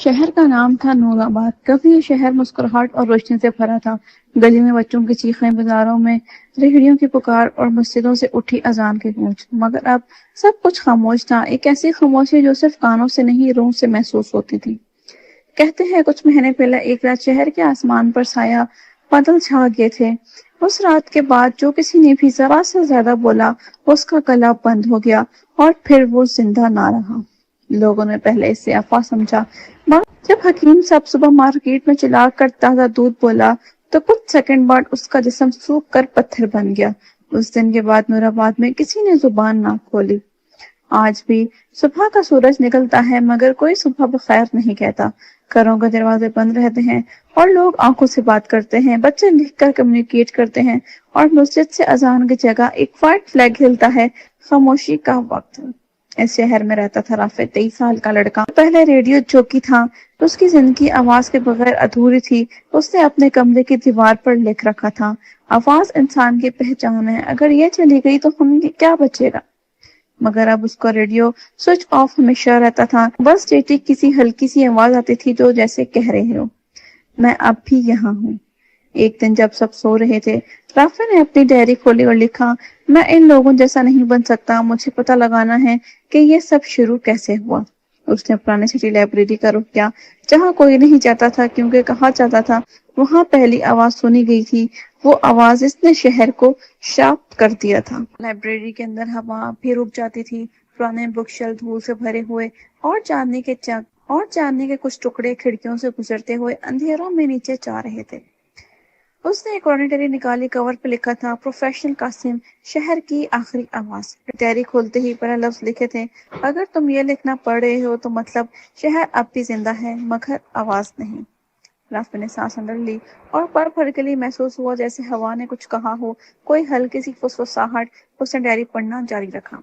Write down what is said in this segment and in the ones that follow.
شہر کا نام تھا نور آباد۔ کبھی یہ شہر مسکراہٹ اور روشنی سے بھرا تھا۔ گلی میں بچوں کی چیخیں، بازاروں میں ریہڑیوں کی پکار اور مسجدوں سے اٹھی اذان کی گونج۔ مگر اب سب کچھ خاموش تھا، ایک ایسی خاموشی جو صرف کانوں سے نہیں روح سے محسوس ہوتی تھی۔ کہتے ہیں کچھ مہینے پہلے ایک رات شہر کے آسمان پر سایہ بادل چھا گئے تھے۔ اس رات کے بعد جو کسی نے بھی ذرا سے زیادہ بولا اس کا گلا بند ہو گیا اور پھر وہ زندہ نہ رہا۔ لوگوں نے پہلے اسے افواہ سمجھا، مگر جب حکیم صاحب صبح مارکیٹ میں چلا کر تازہ دودھ بولا تو کچھ سیکنڈ بعد اس کا جسم سوکھ کر پتھر بن گیا۔ اس دن کے بعد نور آباد میں کسی نے زبان نہ کھولی۔ آج بھی صبح کا سورج نکلتا ہے مگر کوئی صبح بخیر نہیں کہتا۔ گھروں کے دروازے بند رہتے ہیں اور لوگ آنکھوں سے بات کرتے ہیں، بچے لکھ کر کمیونیکیٹ کرتے ہیں اور مسجد سے اذان کی جگہ ایک وائٹ فلیگ ہلتا ہے۔ خاموشی کا وقت۔ اس شہر میں رہتا تھا رافع، 23 سال کا لڑکا۔ پہلے ریڈیو جوکی تھا۔ اس کی زندگی آواز کے بغیر ادھوری تھی۔ اس نے اپنے کمرے کی دیوار پر لکھ رکھا تھا، آواز انسان کی پہچان ہے، اگر یہ چلی گئی تو ہم کیا بچے گا؟ مگر اب اس کا ریڈیو سوئچ آف ہمیشہ رہتا تھا، بس اسٹیٹک کسی ہلکی سی آواز آتی تھی جو جیسے کہہ رہے ہو، میں اب بھی یہاں ہوں۔ ایک دن جب سب سو رہے تھے، رافع نے اپنی ڈائری کھولی اور لکھا، میں ان لوگوں جیسا نہیں بن سکتا، مجھے پتہ لگانا ہے کہ یہ سب شروع کیسے ہوا۔ اس نے پرانے سٹی لائبریری کا رخ کیا، جہاں کوئی نہیں جاتا تھا کیونکہ کہا جاتا تھا وہاں پہلی آواز سنی گئی تھی، وہ آواز اس نے شہر کو شاپ کر دیا تھا۔ لائبریری کے اندر ہوا بھی رک جاتی تھی، پرانے بک شیلف دھول سے بھرے ہوئے اور چاندنی کے کچھ ٹکڑے کھڑکیوں سے گزرتے ہوئے اندھیروں میں نیچے جا رہے تھے۔ اس نے ایک اور ڈائری نکالی، کور پہ لکھا تھا، پروفیشنل قاسم، شہر کی آخری آواز۔ ڈائری کھولتے ہی پہلا لفظ لکھے تھے، اگر تم یہ لکھنا پڑھ رہے ہو تو مطلب شہر اب بھی زندہ ہے مگر آواز نہیں۔ رافع نے سانس اندر لی اور پڑھ کے لیے محسوس ہوا جیسے ہوا نے کچھ کہا ہو، کوئی ہلکی سی فسفساہٹ۔ اس نے ڈائری پڑھنا جاری رکھا،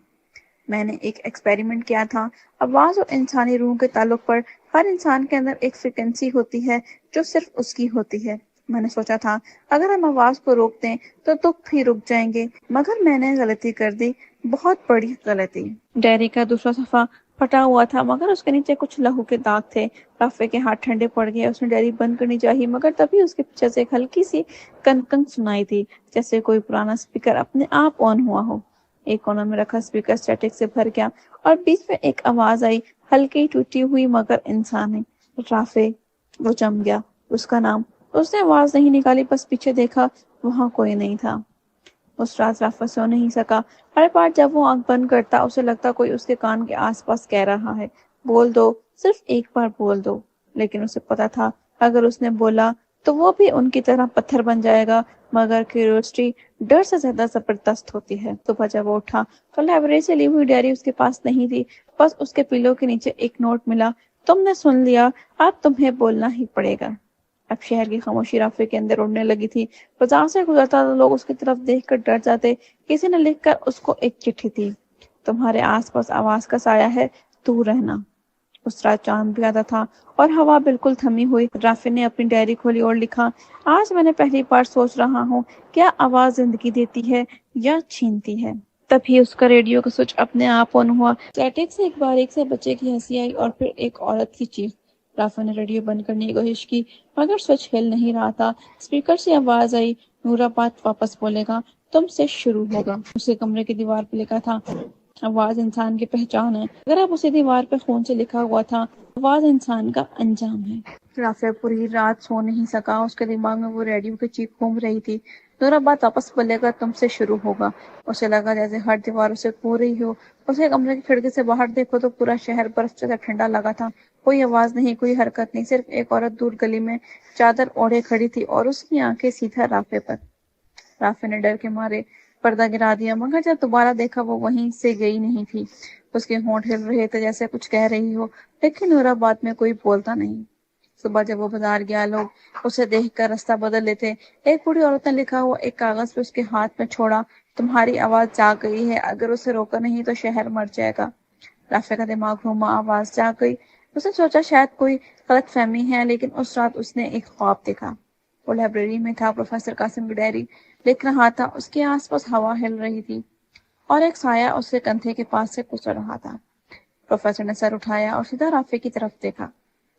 میں نے ایک ایکسپیریمنٹ کیا تھا آواز اور انسانی روح کے تعلق پر۔ ہر انسان کے اندر ایک فریکوینسی ہوتی ہے جو صرف اس کی ہوتی ہے۔ میں نے سوچا تھا اگر ہم آواز کو روک دیں تو دکھ بھی رک جائیں گے، مگر میں نے غلطی کر دی، بہت بڑی غلطی۔ ڈائری کا دوسرا صفحہ پھٹا ہوا تھا مگر اس کے نیچے کچھ لہو کے داغ تھے۔ رافع کے ہاتھ ٹھنڈے پڑ گئے، اس نے ڈائری بند کرنی چاہی مگر تبھی اس کے پیچھے سے ایک ہلکی سی کنکن سنائی دی، جیسے کوئی پرانا سپیکر اپنے آپ آن ہوا ہو۔ ایک کونے میں رکھا سپیکر اسٹیٹک سے بھر گیا اور بیچ میں ایک آواز آئی، ہلکی ٹوٹی ہوئی مگر انسانی، رافع۔ وہ جم گیا، اس کا نام۔ اس نے آواز نہیں نکالی، بس پیچھے دیکھا، وہاں کوئی نہیں تھا۔ اس رات رافع سو نہیں سکا۔ ہر بار جب وہ آنکھ بند کرتا اسے لگتا کوئی اس کے کان کے آس پاس کہہ رہا ہے، بول دو، صرف ایک بار بول دو۔ لیکن اسے پتا تھا اگر اس نے بولا تو وہ بھی ان کی طرح پتھر بن جائے گا، مگر کیوریوسٹی ڈر سے زیادہ زبردست ہوتی ہے۔ صبح جب وہ اٹھا تو لائبریری سے لی ہوئی ڈائری اس کے پاس نہیں تھی، بس اس کے پیلو کے نیچے ایک نوٹ ملا، تم نے سن لیا، اب تمہیں بولنا ہی پڑے گا۔ اب شہر کی خاموشی رافع کے اندر اڑنے لگی تھی۔ بازار سے گزرتا تو لوگ اس کی طرف دیکھ کر ڈر جاتے۔ کسی نے لکھ کر اس کو ایک چٹھی تھی، تمہارے آس پاس آواز کا سایہ ہے، دور رہنا۔ اس رات چاند بھی آتا تھا اور ہوا بالکل تھمی ہوئی۔ رافع نے اپنی ڈائری کھولی اور لکھا، آج میں نے پہلی بار سوچ رہا ہوں، کیا آواز زندگی دیتی ہے یا چھینتی ہے؟ تبھی اس کا ریڈیو کا سوئچ اپنے آپ آن ہوا۔ اسٹیٹک سے ایک بار ایک سے بچے کی ہنسی آئی اور پھر ایک عورت کی چیخ۔ رافع نے ریڈیو بند کرنے کی کوشش کی مگر سوئچ ہل نہیں رہا تھا۔ اسپیکر سے آواز آئی، نور آباد واپس بولے گا، تم سے شروع ہوگا۔ اس کے کمرے کی دیوار پہ لکھا تھا، آواز انسان کی پہچان ہے، اگر اب اسی دیوار پہ خون سے لکھا ہوا تھا، آواز انسان کا انجام ہے۔ رافع پوری رات سو نہیں سکا، اس کے دماغ میں وہ ریڈیو کی چیخ گھوم رہی تھی، نور آباد واپس بولے گا، تم سے شروع ہوگا۔ اسے لگا جیسے ہر دیوار اسے کھو رہی ہو۔ اس کے کمرے کی کھڑکی سے باہر دیکھو تو پورا شہر برف جیسا ٹھنڈا لگا تھا۔ کوئی آواز نہیں، کوئی حرکت نہیں، صرف ایک عورت دور گلی میں چادر اوڑھے کھڑی تھی اور اس کی آنکھیں سیدھا رافع پر۔ رافع نے ڈر کے مارے پردہ گرا دیا مگر جب دوبارہ دیکھا وہ وہیں سے گئی نہیں تھی۔ اس کے ہونٹ ہل رہے تھے جیسے کچھ کہہ رہی ہو، لیکن نور آباد میں کوئی بولتا نہیں۔ صبح جب وہ بازار گیا لوگ اسے دیکھ کر راستہ بدل لیتے۔ ایک بوڑھی عورت نے لکھا ہوا ایک کاغذ پہ اس کے ہاتھ میں چھوڑا، تمہاری آواز جاگ گئی ہے، اگر اسے روکا نہیں تو شہر مر جائے گا۔ رافع کا دماغ گھوما، آواز جاگ گئی۔ اس نے سوچا شاید کوئی غلط فہمی ہے، لیکن اس رات اس نے ایک خواب دیکھا۔ وہ لائبریری میں تھا، پروفیسر قاسم کی ڈائری لکھ رہا تھا، اس کے آس پاس ہوا ہل رہی تھی اور ایک سایہ اس کے کندھے کے پاس سے گزر رہا تھا۔ پروفیسر نے سر اٹھایا اور سیدھا رافع کی طرف دیکھا۔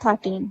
13।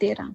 13।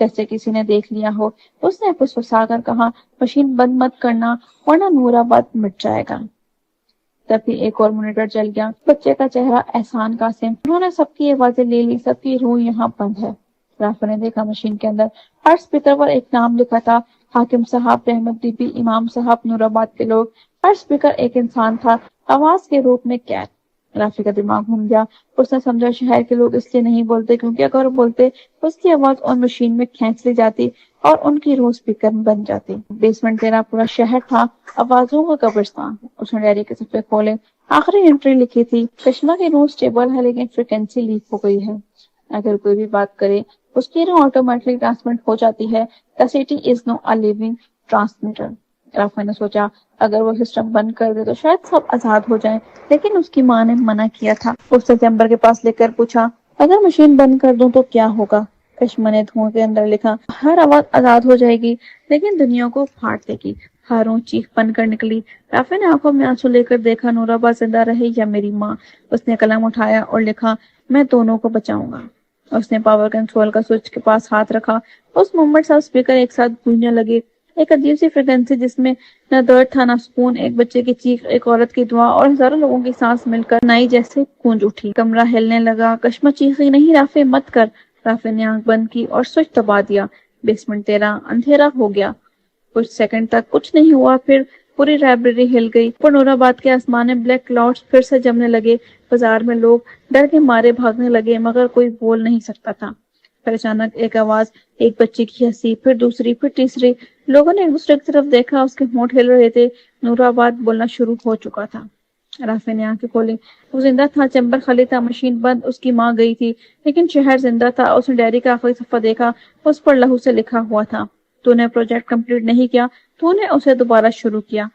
جیسے کسی نے دیکھ لیا ہو۔ اس نے پھسپھسا کر کہا، مشین بند مت کرنا ورنہ نور آباد مٹ جائے گا۔ تبھی ایک اور مانیٹر چل گیا۔ بچے کا چہرہ احسان قاسم۔ انہوں نے سب کی آوازیں لے لی، سب کی روح یہاں بند ہے۔ رافع نے دیکھا مشین کے اندر ہر سپیکر پر ایک نام لکھا تھا، حاکم صاحب، رحمت بی بی، امام صاحب، نور آباد کے لوگ۔ ہر سپیکر ایک انسان تھا، آواز کے روپ میں قید۔ رافع کا دماغ گھوم گیا۔ اس نے سمجھا شہر کے لوگ اس لیے نہیں بولتے کیونکہ اگر وہ بولتے اس کی آواز ان مشین میں کھینچ لی جاتی اور ان کی روح سپیکر میں بن جاتی۔ بیسمنٹ تیرا پورا شہر تھا، آوازوں کا قبرستان۔ اس نے ڈائری کے صفحے کھولے، آخری انٹری لکھی تھی، کشمہ کی روح سٹیبل ہے لیکن فریکوینسی لیک ہو گئی ہے۔ اگر کوئی بھی بات کرے اس کی روح آٹومیٹکلی ٹرانسمٹ ہو جاتی ہے۔ The city is now a living transmitter۔ رافع نے سوچا اگر وہ سسٹم بند کر دے تو شاید سب آزاد ہو جائیں، لیکن اس کی ماں نے منع کیا تھا۔ اس نے چیمبر کے پاس لکھ کر پوچھا، اگر مشین بند کر دوں تو کیا ہوگا؟ کشمہ نے دھواں کے اندر لکھا، ہر آواز آزاد ہو جائے گی لیکن دنیا کو پھاڑ دے گی۔ ہر روح چیخ بن کر نکلی۔ رافع نے آنکھوں میں آنسو لے کر دیکھا، نور آباد زندہ رہے یا میری ماں۔ اس نے قلم اٹھایا اور لکھا، میں دونوں کو بچاؤں گا۔ اس نے پاور کنٹرول کا سوئچ کے پاس ہاتھ رکھا۔ اس مومنٹ سب سپیکر ایک ساتھ گونجنے لگے، ایک عجیب سی فریکوینسی جس میں نہ درد تھا نہ سکون، ایک بچے کی چیخ، ایک عورت کی دعا اور ہزاروں لوگوں کی سانس مل کر نائی جیسے گونج اٹھی۔ کمرہ ہلنے لگا۔ کشمہ چیخی، نہیں رافع مت کر۔ رافع نے آنکھ بند کی اور سوئچ دبا دیا۔ بیسمنٹ تیرا اندھیرا ہو گیا۔ کچھ سیکنڈ تک کچھ نہیں ہوا، پھر پوری لائبریری ہل گئی۔ پر نور آباد کے آسمان میں بلیک کلاؤڈز پھر سے جمنے لگے۔ بازار میں لوگ ڈر کے مارے بھاگنے لگے مگر کوئی بول نہیں سکتا تھا۔ پھر اچانک ایک آواز، ایک بچے کی ہنسی، پھر دوسری، پھر تیسری۔ لوگوں نے ایک دوسرے کی طرف دیکھا، اس کے ہونٹ ہل رہے تھے۔ نور آباد بولنا شروع ہو چکا تھا۔ رافع نے آنکھیں کھولی۔ وہ زندہ تھا، چیمبر خالی تھا، مشین بند، اس کی ماں گئی تھی لیکن شہر زندہ تھا۔ اس نے ڈائری کا آخری صفحہ دیکھا، اس پر لہو سے لکھا ہوا تھا، تو نے پروجیکٹ کمپلیٹ نہیں کیا، تو نے اسے دوبارہ شروع کیا۔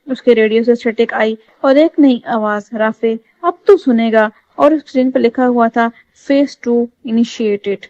اس کے ریڈیو سے اسٹیٹک آئی اور ایک نئی آواز، رافع اب تو سنے گا، اور اسکرین پر لکھا ہوا تھا فیز 2 انیشیٹڈ۔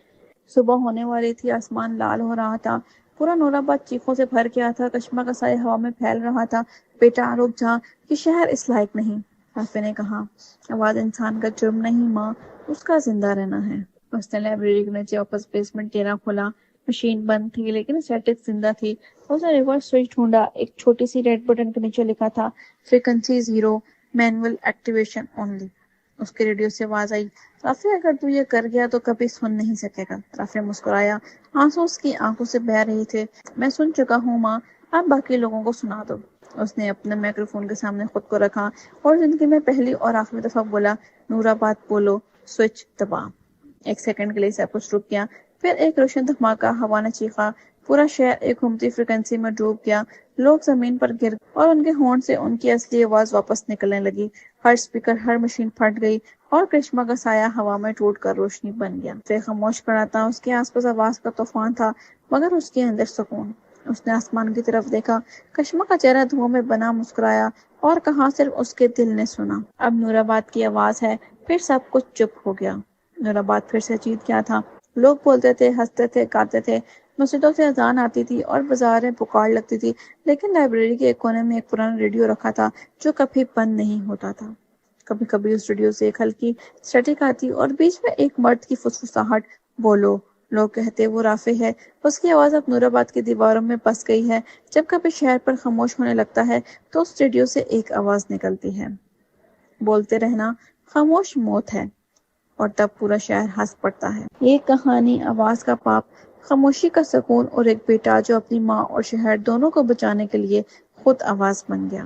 صبح ہونے والی تھی، آسمان لال ہو رہا تھا، پورا نور آباد چیخوں سے بھر گیا تھا، کشمہ کا سایہ ہوا میں پھیل رہا تھا۔ بیٹا رک جا، یہ شہر اس لائق نہیں، رافع نے کہا۔ آواز انسان کا جرم نہیں ماں، اس کا زندہ رہنا ہے۔ اس نے لائبریری کے نیچے واپس بیسمنٹ تیرا کھولا۔ مشین بند تھی لیکن اسٹیٹک زندہ تھی۔ اس نے ریورس سوئچ ڈھونڈا، ایک چھوٹی سی ریڈ بٹن کے نیچے لکھا تھا فریکوینسی 0، مینول ایکٹیویشن اونلی۔ اس کے ریڈیو سے آواز آئی، رافع اگر تو یہ کر گیا تو کبھی سن نہیں سکے گا۔ رافع مسکرایا، آنسو اس کی آنکھوں سے بہہ رہی تھے۔ میں سن چکا ہوں ماں، اب باقی لوگوں کو سنا دو۔ اس نے اپنے مائکروفون کے سامنے خود کو رکھا اور زندگی میں پہلی اور آخری دفعہ بولا، نور آباد بولو، سوئچ دبا۔ ایک سیکنڈ کے لیے سب کچھ رک گیا، پھر ایک روشن دھماکہ، ہوا نے چیخا، پورا شہر ایک گھومتی فریکوینسی میں ڈوب گیا۔ لوگ زمین پر گر گئے اور ان کے ہونٹ سے ان کی اصلی آواز واپس نکلنے لگی۔ ہر سپیکر، ہر مشین پھٹ گئی اور کرشمہ کا سایہ ہوا میں ٹوٹ کر روشنی بن گیا۔ پھر خاموش کھڑا تھا، اس کے آس پاس آواز کا طوفان تھا مگر اس کے اندر سکون۔ اس نے آسمان کی طرف دیکھا، کرشمہ کا چہرہ دھواں میں بنا، مسکرایا اور کہا، صرف اس کے دل نے سنا، اب نور آباد کی آواز ہے۔ پھر سب کچھ چپ ہو گیا۔ نور آباد پھر سے جیت گیا تھا۔ لوگ بولتے تھے، ہنستے تھے، گاتے تھے، مسجدوں سے اذان آتی تھی اور بازاریں پکار لگتی تھی، لیکن لائبریری کے ایک کونے میں ایک پرانا ریڈیو رکھا تھا جو کبھی بند نہیں ہوتا تھا۔ کبھی کبھی اس ریڈیو سے ایک ہلکی اسٹیٹک آتی اور بیچ میں ایک مرد کی فسفساہٹ، بولو۔ لوگ کہتے وہ رافع ہے، اس کی آواز اب نور آباد کی دیواروں میں بس گئی ہے۔ جب کبھی شہر پر خاموش ہونے لگتا ہے تو اس ریڈیو سے ایک آواز نکلتی ہے، بولتے رہنا خاموش موت ہے، اور تب پورا شہر ہنس پڑتا ہے۔ یہ کہانی آواز کا پاپ، خاموشی کا سکون اور ایک بیٹا جو اپنی ماں اور شہر دونوں کو بچانے کے لیے خود آواز بن گیا۔